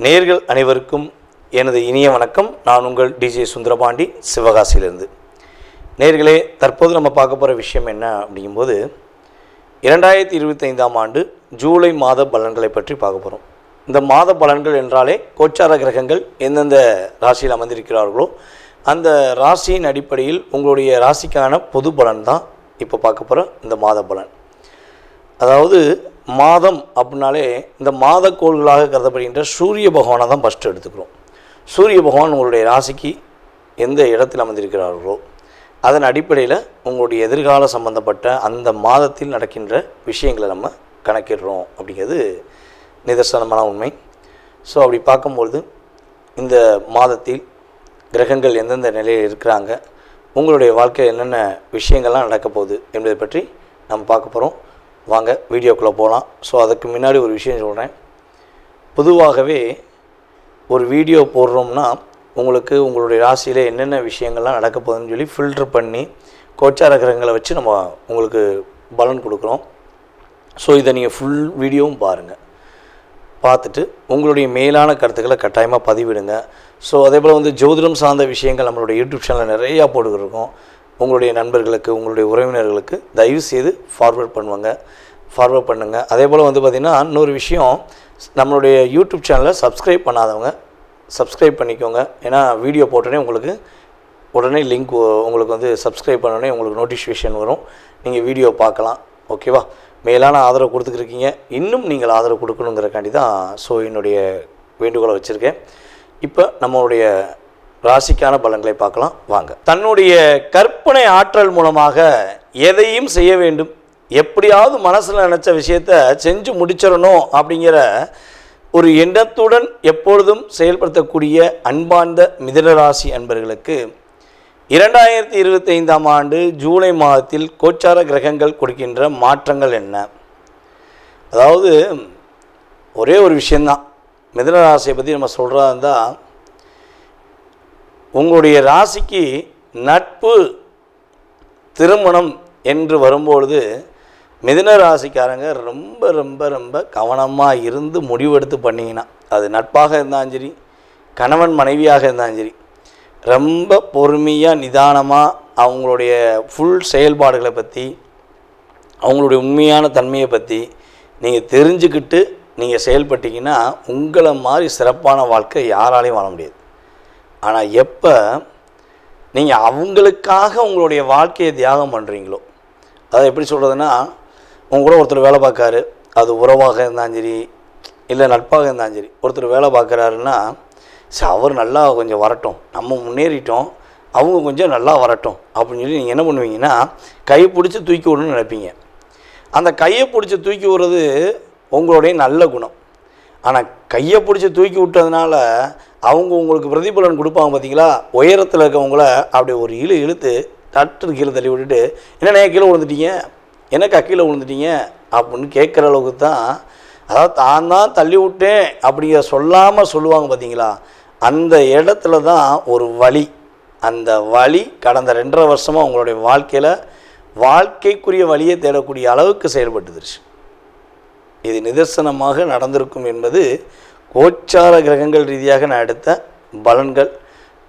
நேயர்கள் அனைவருக்கும் எனது இனிய வணக்கம். நான் உங்கள் டிஜே சுந்தரபாண்டி, சிவகாசியிலிருந்து. நேயர்களே, தற்போது நம்ம பார்க்க போகிற விஷயம் என்ன அப்படிங்கும்போது 2025ஆம் ஆண்டு ஜூலை மாத பலன்களை பற்றி பார்க்க போகிறோம். இந்த மாத பலன்கள் என்றாலே கோச்சார கிரகங்கள் எந்தெந்த ராசியில் அமர்ந்திருக்கிறார்களோ அந்த ராசியின் அடிப்படையில் உங்களுடைய ராசிக்கான பொது பலன் தான் இப்போ பார்க்க போகிற இந்த மாத பலன். அதாவது மாதம் அப்படின்னாலே இந்த மாத கோள்களாக கருதப்படுகின்ற சூரிய பகவானை தான் ஃபஸ்ட்டு எடுத்துக்கிறோம். சூரிய பகவான் உங்களுடைய ராசிக்கு எந்த இடத்தில் அமர்ந்திருக்கிறார்களோ அதன் அடிப்படையில் உங்களுடைய எதிர்கால சம்பந்தப்பட்ட அந்த மாதத்தில் நடக்கின்ற விஷயங்களை நம்ம கணக்கிடுறோம் அப்படிங்கிறது நிதர்சனமான உண்மை. ஸோ அப்படி பார்க்கும்பொழுது இந்த மாதத்தில் கிரகங்கள் எந்தெந்த நிலையில் இருக்கிறாங்க, உங்களுடைய வாழ்க்கையில் என்னென்ன விஷயங்கள்லாம் நடக்க போகுது என்பதை பற்றி நம்ம பார்க்க போகிறோம். வாங்க வீடியோக்குள்ளே போகலாம். ஸோ அதுக்கு முன்னாடி ஒரு விஷயம் சொல்கிறேன். பொதுவாகவே ஒரு வீடியோ போடுறோம்னா உங்களுக்கு உங்களுடைய ராசியில் என்னென்ன விஷயங்கள்லாம் நடக்க போகுதுன்னு சொல்லி ஃபில்ட்ரு பண்ணி கோச்சார கிரகங்களை வச்சு நம்ம உங்களுக்கு பலன் கொடுக்குறோம். ஸோ இதை நீங்கள் ஃபுல் வீடியோவும் பாருங்கள். பார்த்துட்டு உங்களுடைய மேலான கருத்துக்களை கட்டாயமாக பதிவிடுங்க. ஸோ அதே போல் ஜோதிடம் சார்ந்த விஷயங்கள் நம்மளுடைய யூடியூப் சேனலில் நிறையா போட்டுக்கிருக்கோம். உங்களுடைய நண்பர்களுக்கு, உங்களுடைய உறவினர்களுக்கு தயவு செய்து ஃபார்வர்ட் பண்ணுங்கள். அதே போல் பார்த்திங்கன்னா இன்னொரு விஷயம், நம்மளுடைய யூடியூப் சேனலை சப்ஸ்கிரைப் பண்ணாதவங்க சப்ஸ்கிரைப் பண்ணிக்கோங்க. ஏன்னா வீடியோ போட்டோடனே உங்களுக்கு உடனே லிங்க் உங்களுக்கு சப்ஸ்கிரைப் பண்ணோடனே உங்களுக்கு நோட்டிஃபிகேஷன் வரும், நீங்கள் வீடியோ பார்க்கலாம். ஓகேவா? மேலான ஆதரவு கொடுத்துக்கிருக்கீங்க, இன்னும் நீங்கள் ஆதரவு கொடுக்கணுங்கிறக்காண்டி தான் ஸோ என்னுடைய வேண்டுகோளை வச்சுருக்கேன். இப்போ நம்மளுடைய ராசிக்கான பலன்களை பார்க்கலாம் வாங்க. தன்னுடைய கற்பனை ஆற்றல் மூலமாக எதையும் செய்ய வேண்டும், எப்படியாவது மனசில் நினச்ச விஷயத்தை செஞ்சு முடிச்சிடணும் அப்படிங்கிற ஒரு எண்ணத்துடன் எப்பொழுதும் செயல்படுத்தக்கூடிய அன்பார்ந்த மிதுனராசி அன்பர்களுக்கு 2025ஆம் ஆண்டு ஜூலை மாதத்தில் கோச்சார கிரகங்கள் கொடுக்கின்ற மாற்றங்கள் என்ன? அதாவது ஒரே ஒரு விஷயந்தான், மிதுனராசியை பற்றி நம்ம சொல்கிறதா இருந்தால், உங்களுடைய ராசிக்கு நட்பு திருமணம் என்று வரும்பொழுது மிதுன ராசிக்காரங்க ரொம்ப ரொம்ப ரொம்ப கவனமாக இருந்து முடிவெடுத்து பண்ணிங்கன்னா, அது நட்பாக இருந்தாலும் சரி, கணவன் மனைவியாக இருந்தாலும் சரி, ரொம்ப பொறுமையாக நிதானமாக அவங்களுடைய ஃபுல் செயல்பாடுகளை பற்றி, அவங்களுடைய உண்மையான தன்மையை பற்றி நீங்கள் தெரிஞ்சுக்கிட்டு நீங்கள் செயல்பட்டீங்கன்னா உங்களை மாதிரி சிறப்பான வாழ்க்கை யாராலையும் வாழ முடியாது. ஆனால் எப்போ நீங்கள் அவங்களுக்காக உங்களுடைய வாழ்க்கையை தியாகம் பண்ணுறீங்களோ, அதை எப்படி சொல்கிறதுன்னா, உங்க கூட ஒருத்தர் வேலை பார்க்காரு, அது உறவாக இருந்தாலும் சரி இல்லை நட்பாக இருந்தாலும் சரி, ஒருத்தர் வேலை பார்க்குறாருன்னா சரி அவர் நல்லா கொஞ்சம் வரட்டும், நம்ம முன்னேறிட்டோம், அவங்க கொஞ்சம் நல்லா வரட்டும் அப்படின்னு சொல்லி நீங்கள் என்ன பண்ணுவீங்கன்னா கை பிடிச்சி தூக்கி விடணும்னு நினைப்பீங்க. அந்த கையை பிடிச்சி தூக்கி விடுறது உங்களுடைய நல்ல குணம். ஆனால் கையை பிடிச்சி தூக்கி விட்டதுனால அவங்க உங்களுக்கு பிரதிபலன் கொடுப்பாங்க பார்த்தீங்களா, உயரத்தில் இருக்கவங்கள அப்படியே ஒரு இழுத்து தட்டு கீழே தள்ளி விட்டுட்டு என்னண்ணே கீழே விழுந்துட்டீங்க, என்னக்கா கீழே விழுந்துட்டீங்க அப்படின்னு கேட்குற அளவுக்கு தான், அதாவது தான் தான் தள்ளி விட்டேன் அப்படிங்கிற சொல்லாமல் சொல்லுவாங்க பார்த்தீங்களா, அந்த இடத்துல தான் ஒரு வலி. அந்த வலி கடந்த 2.5 வருஷமாக உங்களுடைய வாழ்க்கையில் வாழ்க்கைக்குரிய வழியை தேடக்கூடிய அளவுக்கு செயல்பட்டுருச்சு. இது நிதர்சனமாக நடந்திருக்கும் என்பது கோச்சார கிரகங்கள் ரீதியாக நான் எடுத்த பலன்கள்.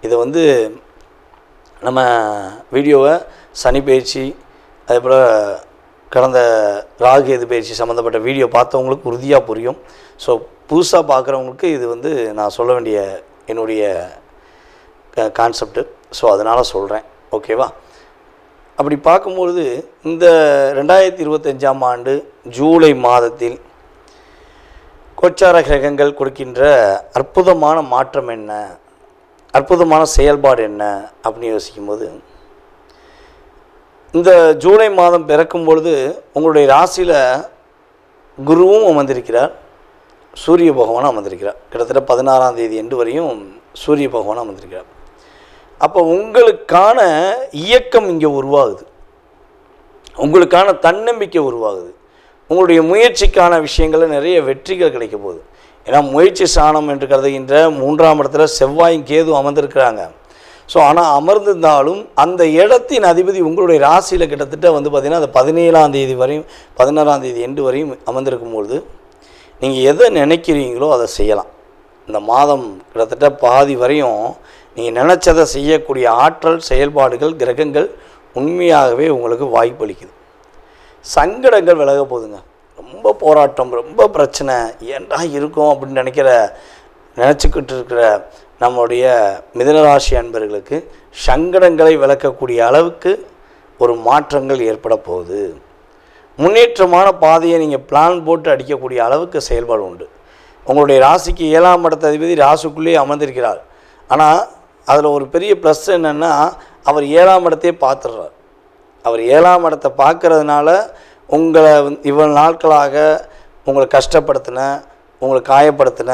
இதை நம்ம வீடியோவை சனி பயிற்சி, அதே போல் கடந்த ராகு எது பயிற்சி சம்மந்தப்பட்ட வீடியோ பார்த்தவங்களுக்கு உறுதியாக புரியும். ஸோ புதுசாக பார்க்குறவங்களுக்கு இது நான் சொல்ல வேண்டிய என்னுடைய கான்செப்டு. ஸோ அதனால் சொல்கிறேன். ஓகேவா? அப்படி பார்க்கும்பொழுது இந்த 2025ஆம் ஆண்டு ஜூலை மாதத்தில் கோச்சார கிரகங்கள் கொடுக்கின்ற அற்புதமான மாற்றம் என்ன, அற்புதமான செயல்பாடு என்ன அப்படின்னு யோசிக்கும்போது, இந்த ஜூலை மாதம் பிறக்கும் பொழுது உங்களுடைய ராசியில் குருவும் அமர்ந்திருக்கிறார், சூரிய பகவானும் அமர்ந்திருக்கிறார். கிட்டத்தட்ட 16ஆம் தேதி எண்டு வரையும் சூரிய பகவானும் அமர்ந்திருக்கிறார். அப்போ உங்களுக்கான இயக்கம் இங்கே உருவாகுது, உங்களுக்கான தன்னம்பிக்கை உருவாகுது, உங்களுடைய முயற்சிக்கான விஷயங்களில் நிறைய வெற்றிகள் கிடைக்க போகுது. ஏன்னா முயற்சி சாணம் என்று கருதுகின்ற 3ஆம் இடத்துல செவ்வாயும் கேது அமர்ந்திருக்கிறாங்க. ஸோ ஆனால் அமர்ந்திருந்தாலும் அந்த இடத்தின் அதிபதி உங்களுடைய ராசியில் கிட்டத்தட்ட வந்து பார்த்திங்கன்னா அது 17ஆம் தேதி வரையும் 16ஆம் தேதி எண்டு வரையும் அமர்ந்திருக்கும்பொழுது நீங்கள் எதை நினைக்கிறீங்களோ அதை செய்யலாம். இந்த மாதம் கிட்டத்தட்ட பாதி வரையும் நீங்கள் நினச்சதை செய்யக்கூடிய ஆற்றல் செயல்பாடுகள் கிரகங்கள் உண்மையாகவே உங்களுக்கு வாய்ப்பளிக்குது. சங்கடங்கள் விலக போகுதுங்க. ரொம்ப போராட்டம், ரொம்ப பிரச்சனை ஏன்டா இருக்கும் அப்படின்னு நினச்சிக்கிட்டு இருக்கிற நம்முடைய மிதுனராசி அன்பர்களுக்கு சங்கடங்களை விளக்கக்கூடிய அளவுக்கு ஒரு மாற்றங்கள் ஏற்பட போகுது. முன்னேற்றமான பாதையை நீங்கள் பிளான் போட்டு அடிக்கக்கூடிய அளவுக்கு செயல்பாடு உண்டு. உங்களுடைய ராசிக்கு 7ஆம் இடத்த அதிபதி ராசிக்குள்ளேயே அமர்ந்திருக்கிறார். ஆனால் அதில் ஒரு பெரிய ப்ளஸ் என்னென்னா அவர் 7ஆம் இடத்தையே பார்த்துடுறார். அவர் 7ஆம் இடத்தை பார்க்கறதுனால உங்களை இவ்வளவு நாட்களாக உங்களை கஷ்டப்படுத்தின, உங்களை காயப்படுத்தின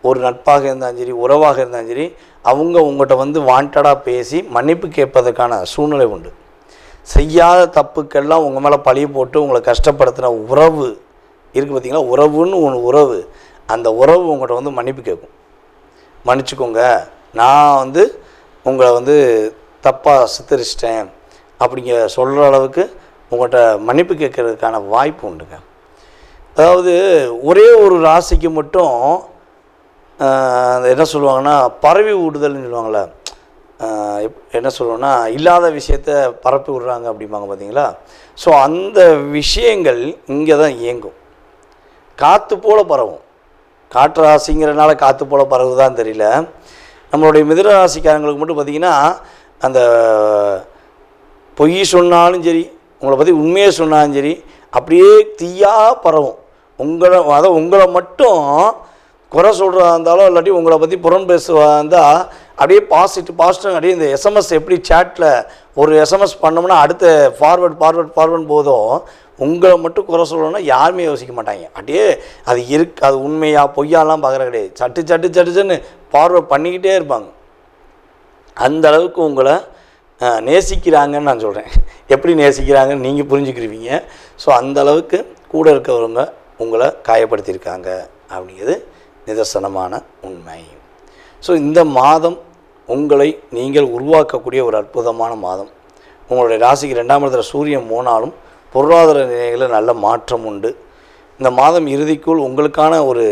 ஒரு நட்பாக இருந்தாலும் சரி, உறவாக இருந்தாலும் சரி, அவங்க உங்கள்கிட்ட வந்து வாண்டடாக பேசி மன்னிப்பு கேட்பதற்கான சூழ்நிலை உண்டு. செய்யாத தப்புக்கெல்லாம் உங்கள் மேலே பழி போட்டு உங்களை கஷ்டப்படுத்தின உறவு இருக்குது பார்த்திங்களா, உறவுன்னு ஒன்று உறவு, அந்த உறவு உங்கள்கிட்ட வந்து மன்னிப்பு கேட்கும். மன்னிச்சுக்கோங்க, நான் வந்து உங்களை வந்து தப்பாக சித்தரிச்சிட்டேன் அப்படிங்க சொல்கிற அளவுக்கு உங்கள்கிட்ட மன்னிப்பு கேட்கறதுக்கான வாய்ப்பு உண்டுங்க. அதாவது ஒரே ஒரு ராசிக்கு மட்டும் என்ன சொல்லுவாங்கன்னா பரவி விடுதல்னு சொல்லுவாங்களே, என்ன சொல்லுவோன்னா இல்லாத விஷயத்த பரப்பி விடுறாங்க அப்படிம்பாங்க பார்த்தீங்களா. ஸோ அந்த விஷயங்கள் இங்கே தான் இயங்கும். காற்று போல் பரவும். காற்று ராசிங்கிறனால காற்று போல் பரவுதான் தெரியல. நம்மளுடைய மிதுன ராசிக்காரங்களுக்கு மட்டும் பார்த்திங்கன்னா அந்த பொய் சொன்னாலும் சரி, உங்களை பற்றி உண்மையை சொன்னாலும் சரி, அப்படியே தீயாக பரவும். உங்களை மட்டும் குறை சொல்கிறதா இருந்தாலும் இல்லாட்டி உங்களை பற்றி புறம் பேசுவதா இருந்தால் அப்படியே பாசிட்டிவ் அப்படியே இந்த எஸ்எம்எஸ் எப்படி சேட்டில் ஒரு எஸ்எம்எஸ் பண்ணோம்னா அடுத்த ஃபார்வர்ட் போதும், உங்களை மட்டும் குறை சொல்லணும்னா யாருமே யோசிக்க மாட்டாங்க. அப்படியே அது அது உண்மையாக பொய்யாலாம் பார்க்குற கிடையாது. சட்டுன்னு ஃபார்வர்ட் பண்ணிக்கிட்டே இருப்பாங்க. அந்த அளவுக்கு உங்களை நேசிக்கிறாங்கன்னு நான் சொல்கிறேன். எப்படி நேசிக்கிறாங்கன்னு நீங்கள் புரிஞ்சுக்கிருவீங்க. ஸோ அந்த அளவுக்கு கூட இருக்கிறவங்க உங்களை காயப்படுத்தியிருக்காங்க அப்படிங்கிறது நிதர்சனமான உண்மை. ஸோ இந்த மாதம் உங்களை நீங்கள் உருவாக்கக்கூடிய ஒரு அற்புதமான மாதம். உங்களுடைய ராசிக்கு 2ஆம் இடத்துல சூரியன் போனாலும் பொருளாதார நிலைகளில் நல்ல மாற்றம் உண்டு. இந்த மாதம் இறுதிக்குள் உங்களுக்கான ஒரு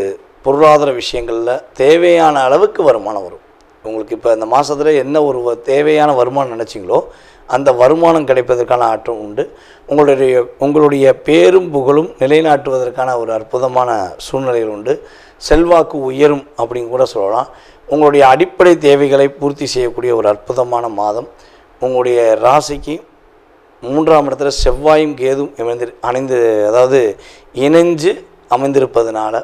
பொருளாதார விஷயங்களில் தேவையான அளவுக்கு வருமானம் வரும். உங்களுக்கு இப்போ இந்த மாதத்தில் என்ன ஒரு தேவையான வருமானம் நினச்சிங்களோ அந்த வருமானம் கிடைப்பதற்கான ஆற்றல் உண்டு. உங்களுடைய பேரும் புகழும் நிலைநாட்டுவதற்கான ஒரு அற்புதமான சூழ்நிலைகள் உண்டு. செல்வாக்கு உயரும் அப்படின்னு கூட சொல்லலாம். உங்களுடைய அடிப்படை தேவைகளை பூர்த்தி செய்யக்கூடிய ஒரு அற்புதமான மாதம். உங்களுடைய ராசிக்கு 3ஆம் இடத்துல செவ்வாயும் கேதும் இணைஞ்சு அமைந்திருப்பதனால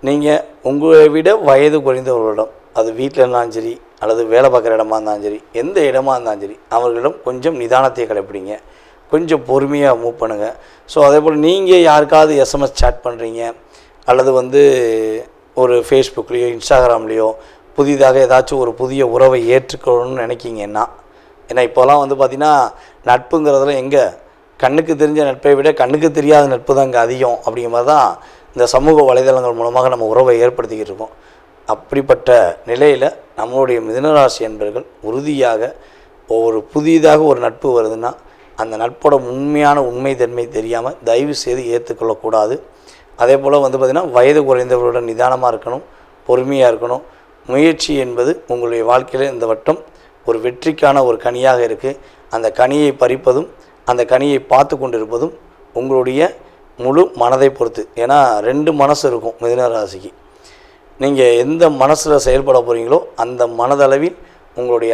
நீங்கள் உங்களை விட வயது குறைந்தவர்களிடம், அது வீட்டில் இருந்தாலும் சரி அல்லது வேலை பார்க்குற இடமா இருந்தாலும் சரி, எந்த இடமா இருந்தாலும் சரி, அவர்களிடம் கொஞ்சம் நிதானத்தை கடைப்பிடிங்க. கொஞ்சம் பொறுமையாக மூவ் பண்ணுங்கள். ஸோ அதே போல் நீங்கள் யாருக்காவது எஸ்எம்எஸ் சேட் பண்ணுறீங்க அல்லது வந்து ஒரு ஃபேஸ்புக்லேயோ இன்ஸ்டாகிராம்லேயோ புதிதாக ஏதாச்சும் ஒரு புதிய உறவை ஏற்றுக்கணும்னு நினைக்கிங்கன்னா, ஏன்னா இப்போலாம் வந்து பார்த்திங்கன்னா நட்புங்கிறதுல எங்கே கண்ணுக்கு தெரிஞ்ச நட்பை விட கண்ணுக்கு தெரியாத நட்பு தான் இங்கே அதிகம் அப்படிங்கிற மாதிரி தான் இந்த சமூக வலைதளங்கள் மூலமாக நம்ம உறவை ஏற்படுத்திக்கிட்டு இருக்கோம். அப்படிப்பட்ட நிலையில் நம்மளுடைய மிதுனராசி என்பர்கள் உறுதியாக புதிதாக ஒரு நட்பு வருதுன்னா அந்த நட்போட உண்மை தன்மை தெரியாமல் தயவு செய்து ஏற்றுக்கொள்ளக்கூடாது. அதே போல் வந்து பார்த்திங்கன்னா வயது குறைந்தவர்களுடன் நிதானமாக இருக்கணும், பொறுமையாக இருக்கணும். முயற்சி என்பது உங்களுடைய வாழ்க்கையில் இந்த வட்டம் ஒரு வெற்றிக்கான ஒரு கனியாக இருக்குது. அந்த கனியை பறிப்பதும் அந்த கனியை பார்த்து கொண்டிருப்பதும் உங்களுடைய முழு மனதை பொறுத்து. ஏன்னா 2 மனசு இருக்கும் மிதுன ராசிக்கு. நீங்கள் எந்த மனசில் செயல்பட போகிறீங்களோ அந்த மனதளவில் உங்களுடைய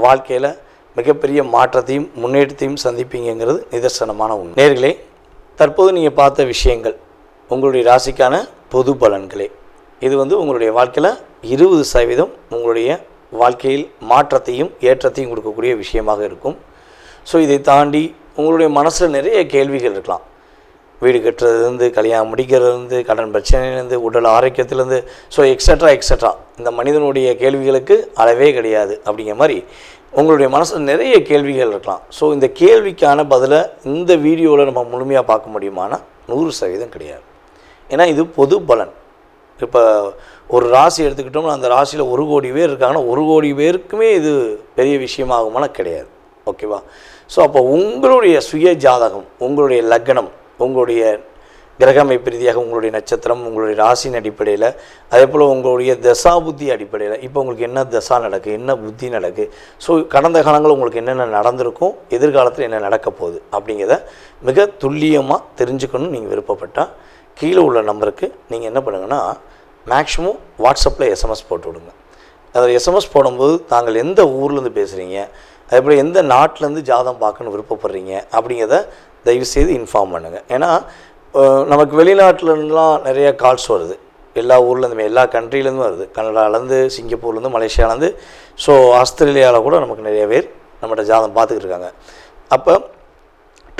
வாழ்க்கையில் மிகப்பெரிய மாற்றத்தையும் முன்னேற்றத்தையும் சந்திப்பீங்கிறது நிதர்சனமான உண்மை. நேர்களே, தற்போது நீங்கள் பார்த்த விஷயங்கள் உங்களுடைய ராசிக்கான பொது பலன்களே. இது வந்து உங்களுடைய வாழ்க்கையில் 20% உங்களுடைய வாழ்க்கையில் மாற்றத்தையும் ஏற்றத்தையும் கொடுக்கக்கூடிய விஷயமாக இருக்கும். ஸோ இதை தாண்டி உங்களுடைய மனசில் நிறைய கேள்விகள் இருக்கலாம். வீடு கட்டுறதுலேருந்து, கல்யாணம் முடிக்கிறதுலேருந்து, கடன் பிரச்சனையிலேருந்து, உடல் ஆரோக்கியத்திலேருந்து, ஸோ எக்ஸட்ரா இந்த மனிதனுடைய கேள்விகளுக்கு அளவே கிடையாது. அப்படிங்கிற மாதிரி உங்களுடைய மனசில் நிறைய கேள்விகள் இருக்கலாம். ஸோ இந்த கேள்விக்கான பதிலை இந்த வீடியோவில் நம்ம முழுமையாக பார்க்க முடியுமானா 100% கிடையாது. ஏன்னா இது பொது பலன். இப்போ ஒரு ராசி எடுத்துக்கிட்டோம்னா அந்த ராசியில் 1,00,00,000 பேர் இருக்காங்கன்னா 1,00,00,000 பேருக்குமே இது பெரிய விஷயமாகுமானா கிடையாது. ஓகேவா? ஸோ அப்போ உங்களுடைய சுய ஜாதகம், உங்களுடைய லக்னம், உங்களுடைய கிரக அமைப்பு ரீதியாக உங்களுடைய நட்சத்திரம், உங்களுடைய ராசியின் அடிப்படையில், அதே போல் உங்களுடைய தசா புத்தி அடிப்படையில் இப்போ உங்களுக்கு என்ன தசா நடக்குது, என்ன புத்தி நடக்குது, ஸோ கடந்த காலங்களில் உங்களுக்கு என்னென்ன நடந்திருக்கும், எதிர்காலத்தில் என்ன நடக்க போகுது அப்படிங்கிறத மிக துல்லியமாக தெரிஞ்சுக்கணும்னு நீங்கள் விருப்பப்பட்டால் கீழே உள்ள நம்பருக்கு நீங்கள் என்ன பண்ணுங்கன்னா மேக்ஸிமம் வாட்ஸ்அப்பில் எஸ்எம்எஸ் போட்டு விடுங்க. அதில் எஸ்எம்எஸ் போடும்போது தாங்கள் எந்த ஊர்லேருந்து பேசுகிறீங்க, அதேபோல் எந்த நாட்டிலேருந்து ஜாதகம் பார்க்கணுன்னு விருப்பப்படுறீங்க அப்படிங்கிறத தயவுசெய்து இன்ஃபார்ம் பண்ணுங்கள். ஏன்னா நமக்கு வெளிநாட்டிலலாம் நிறைய கால்ஸ் வருது, எல்லா ஊர்லேருந்துமே, எல்லா கண்ட்ரிலேருந்து வருது, கனடாலேருந்து, சிங்கப்பூர்லேருந்து, மலேசியாவிலேருந்து, ஸோ ஆஸ்திரேலியாவில் கூட நமக்கு நிறைய பேர் நம்மகிட்ட ஜாதகம் பார்த்துக்கிட்டு இருக்காங்க. அப்போ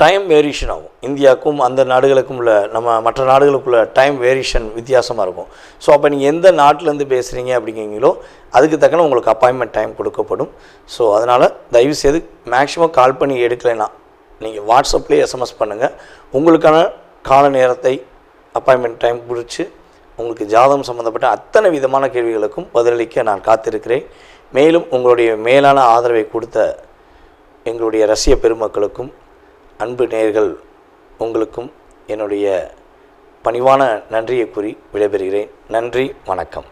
டைம் வேரியேஷன் ஆகும். இந்தியாவுக்கும் அந்த நாடுகளுக்கும் உள்ள மற்ற நாடுகளுக்குள்ள டைம் வேரியேஷன் வித்தியாசமாக இருக்கும். ஸோ அப்போ நீங்கள் எந்த நாட்டிலேருந்து பேசுகிறீங்க அப்படிங்கிறீங்களோ அதுக்கு தக்கன உங்களுக்கு அப்பாயின்மெண்ட் டைம் கொடுக்கப்படும். ஸோ அதனால் தயவுசெய்து மேக்ஸிமம் கால் பண்ணி எடுக்கலைன்னா நீங்கள் வாட்ஸ்அப்லேயே எஸ்எம்எஸ் பண்ணுங்கள். உங்களுக்கான கால நேரத்தை அப்பாயின்மெண்ட் டைம் பிடிச்சி உங்களுக்கு ஜாதகம் சம்மந்தப்பட்ட அத்தனை விதமான கேள்விகளுக்கும் பதிலளிக்க நான் காத்திருக்கிறேன். மேலும் உங்களுடைய மேலான ஆதரவை கொடுத்த எங்களுடைய ரசிக பெருமக்களுக்கும் அன்பு நேயர்கள் உங்களுக்கும் என்னுடைய பணிவான நன்றியை கூறி விடைபெறுகிறேன். நன்றி, வணக்கம்.